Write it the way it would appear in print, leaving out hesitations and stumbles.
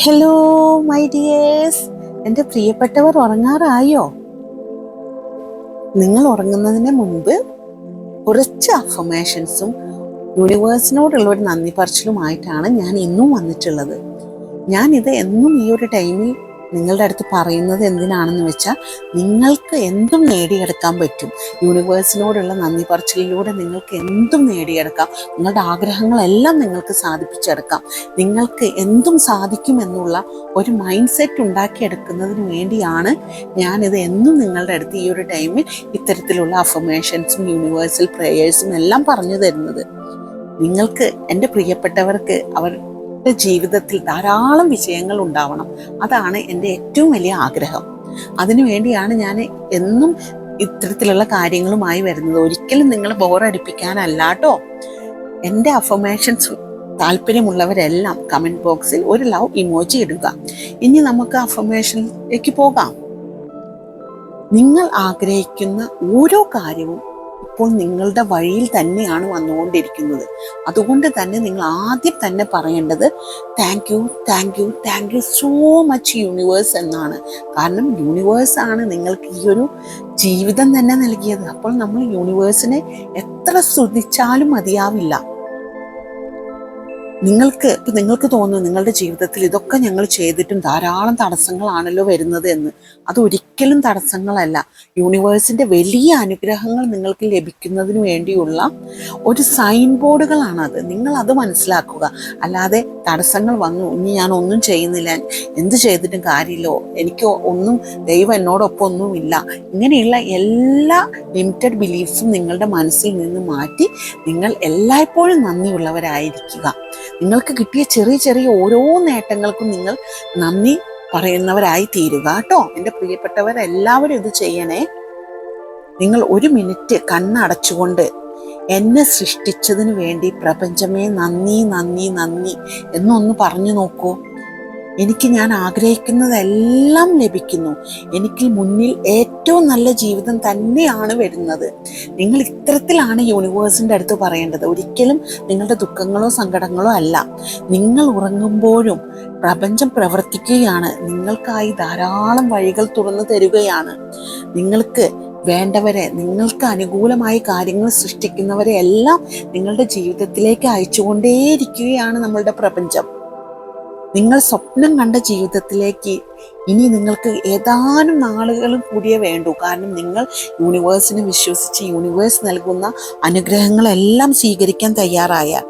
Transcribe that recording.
Hello my dears, എൻ്റെ പ്രിയപ്പെട്ടവർ ഉറങ്ങാറായോ? നിങ്ങൾ ഉറങ്ങുന്നതിന് മുൻപ് കുറച്ച് അഫർമേഷൻസും യൂണിവേഴ്സിനോടുള്ള ഒരു നന്ദി പറച്ചിലുമായിട്ടാണ് ഞാൻ ഇന്നും വന്നിട്ടുള്ളത്. ഞാനിത് എന്നും ഈ ഒരു ടൈമിൽ നിങ്ങളുടെ അടുത്ത് പറയുന്നത് എന്തിനാണെന്ന് വെച്ചാൽ, നിങ്ങൾക്ക് എന്തും നേടിയെടുക്കാൻ പറ്റും. യൂണിവേഴ്സിനോടുള്ള നന്ദി പറച്ചിലിലൂടെ നിങ്ങൾക്ക് എന്തും നേടിയെടുക്കാം. നിങ്ങളുടെ ആഗ്രഹങ്ങളെല്ലാം നിങ്ങൾക്ക് സാധിപ്പിച്ചെടുക്കാം. നിങ്ങൾക്ക് എന്തും സാധിക്കുമെന്നുള്ള ഒരു മൈൻഡ് സെറ്റ് ഉണ്ടാക്കിയെടുക്കുന്നതിന് വേണ്ടിയാണ് ഞാനിത് എന്നും നിങ്ങളുടെ അടുത്ത് ഈ ഒരു ടൈമിൽ ഇത്തരത്തിലുള്ള അഫർമേഷൻസും യൂണിവേഴ്സൽ പ്രേയേഴ്സും എല്ലാം പറഞ്ഞു തരുന്നത്. നിങ്ങൾക്ക്, എൻ്റെ പ്രിയപ്പെട്ടവർക്ക്, ജീവിതത്തിൽ ധാരാളം വിജയങ്ങൾ ഉണ്ടാവണം. അതാണ് എൻ്റെ ഏറ്റവും വലിയ ആഗ്രഹം. അതിനുവേണ്ടിയാണ് ഞാൻ എന്നും ഇത്തരത്തിലുള്ള കാര്യങ്ങളുമായി വരുന്നത്. ഒരിക്കലും നിങ്ങൾ ബോറടിപ്പിക്കാനല്ല കേട്ടോ. എൻ്റെ അഫർമേഷൻസ് താല്പര്യമുള്ളവരെല്ലാം കമൻറ്റ് ബോക്സിൽ ഒരു ലവ് ഇമോജി ഇടുക. ഇനി നമുക്ക് അഫർമേഷനിലേക്ക് പോകാം. നിങ്ങൾ ആഗ്രഹിക്കുന്ന ഓരോ കാര്യവും ഇപ്പോൾ നിങ്ങളുടെ വഴിയിൽ തന്നെയാണ് വന്നുകൊണ്ടിരിക്കുന്നത്. അതുകൊണ്ട് തന്നെ നിങ്ങൾ ആദ്യം തന്നെ പറയേണ്ടത് thank you, thank you, thank you so much universe എന്നാണ്. കാരണം യൂണിവേഴ്സാണ് നിങ്ങൾക്ക് ഈ ഒരു ജീവിതം തന്നെ നൽകിയത്. അപ്പോൾ നമ്മൾ യൂണിവേഴ്സിനെ എത്ര സ്തുതിച്ചാലും മതിയാവില്ല. നിങ്ങൾക്ക് തോന്നുന്നു നിങ്ങളുടെ ജീവിതത്തിൽ ഇതൊക്കെ ഞങ്ങൾ ചെയ്തിട്ടും ധാരാളം തടസ്സങ്ങളാണല്ലോ വരുന്നത് എന്ന്. അതൊരിക്കലും തടസ്സങ്ങളല്ല. യൂണിവേഴ്സിന്റെ വലിയ അനുഗ്രഹങ്ങൾ നിങ്ങൾക്ക് ലഭിക്കുന്നതിന് വേണ്ടിയുള്ള ഒരു സൈൻ ബോർഡുകളാണത്. നിങ്ങൾ അത് മനസ്സിലാക്കുക. അല്ലാതെ തടസ്സങ്ങൾ വന്നു, ഇനി ഞാൻ ഒന്നും ചെയ്യുന്നില്ല, എന്ത് ചെയ്തിട്ടും കാര്യമില്ലോ, എനിക്ക് ഒന്നും, ദൈവം എന്നോടൊപ്പം ഒന്നുമില്ല, ഇങ്ങനെയുള്ള എല്ലാ ലിമിറ്റഡ് ബിലീഫ്സും നിങ്ങളുടെ മനസ്സിൽ നിന്ന് മാറ്റി നിങ്ങൾ എല്ലായ്പ്പോഴും നന്ദിയുള്ളവരായിരിക്കുക. നിങ്ങൾക്ക് കിട്ടിയ ചെറിയ ചെറിയ ഓരോ നേട്ടങ്ങൾക്കും നിങ്ങൾ നന്ദി പറയുന്നവരായി തീരുക കേട്ടോ. എൻ്റെ പ്രിയപ്പെട്ടവരെല്ലാവരും ഇത് ചെയ്യണേ. നിങ്ങൾ ഒരു മിനിറ്റ് കണ്ണടച്ചുകൊണ്ട് എന്നെ സൃഷ്ടിച്ചതിന് വേണ്ടി പ്രപഞ്ചമേ നന്ദി, നന്ദി, നന്ദി എന്നൊന്ന് പറഞ്ഞു നോക്കൂ. എനിക്ക് ഞാൻ ആഗ്രഹിക്കുന്നതെല്ലാം ലഭിക്കുന്നു. എനിക്ക് മുന്നിൽ ഏറ്റവും നല്ല ജീവിതം തന്നെയാണ് വരുന്നത്. നിങ്ങൾ ഇത്തരത്തിലാണ് യൂണിവേഴ്സിൻ്റെ അടുത്ത് പറയേണ്ടത്. ഒരിക്കലും നിങ്ങളുടെ ദുഃഖങ്ങളോ സങ്കടങ്ങളോ അല്ല. നിങ്ങൾ ഉറങ്ങുമ്പോഴും പ്രപഞ്ചം പ്രവർത്തിക്കുകയാണ്. നിങ്ങൾക്കായി ധാരാളം വഴികൾ തുറന്നു തരികയാണ്. നിങ്ങൾക്ക് വേണ്ടവരെ, നിങ്ങൾക്ക് അനുകൂലമായി കാര്യങ്ങൾ സൃഷ്ടിക്കുന്നവരെ എല്ലാം നിങ്ങളുടെ ജീവിതത്തിലേക്ക് അയച്ചുകൊണ്ടേയിരിക്കുകയാണ് നമ്മളുടെ പ്രപഞ്ചം. നിങ്ങൾ സ്വപ്നം കണ്ട ജീവിതത്തിലേക്ക് ഇനി നിങ്ങൾക്ക് ഏതാനും നാളുകളും കൂടിയേ വേണ്ടൂ. കാരണം നിങ്ങൾ യൂണിവേഴ്സിനെ വിശ്വസിച്ച് യൂണിവേഴ്സ് നൽകുന്ന അനുഗ്രഹങ്ങളെല്ലാം സ്വീകരിക്കാൻ തയ്യാറായാൽ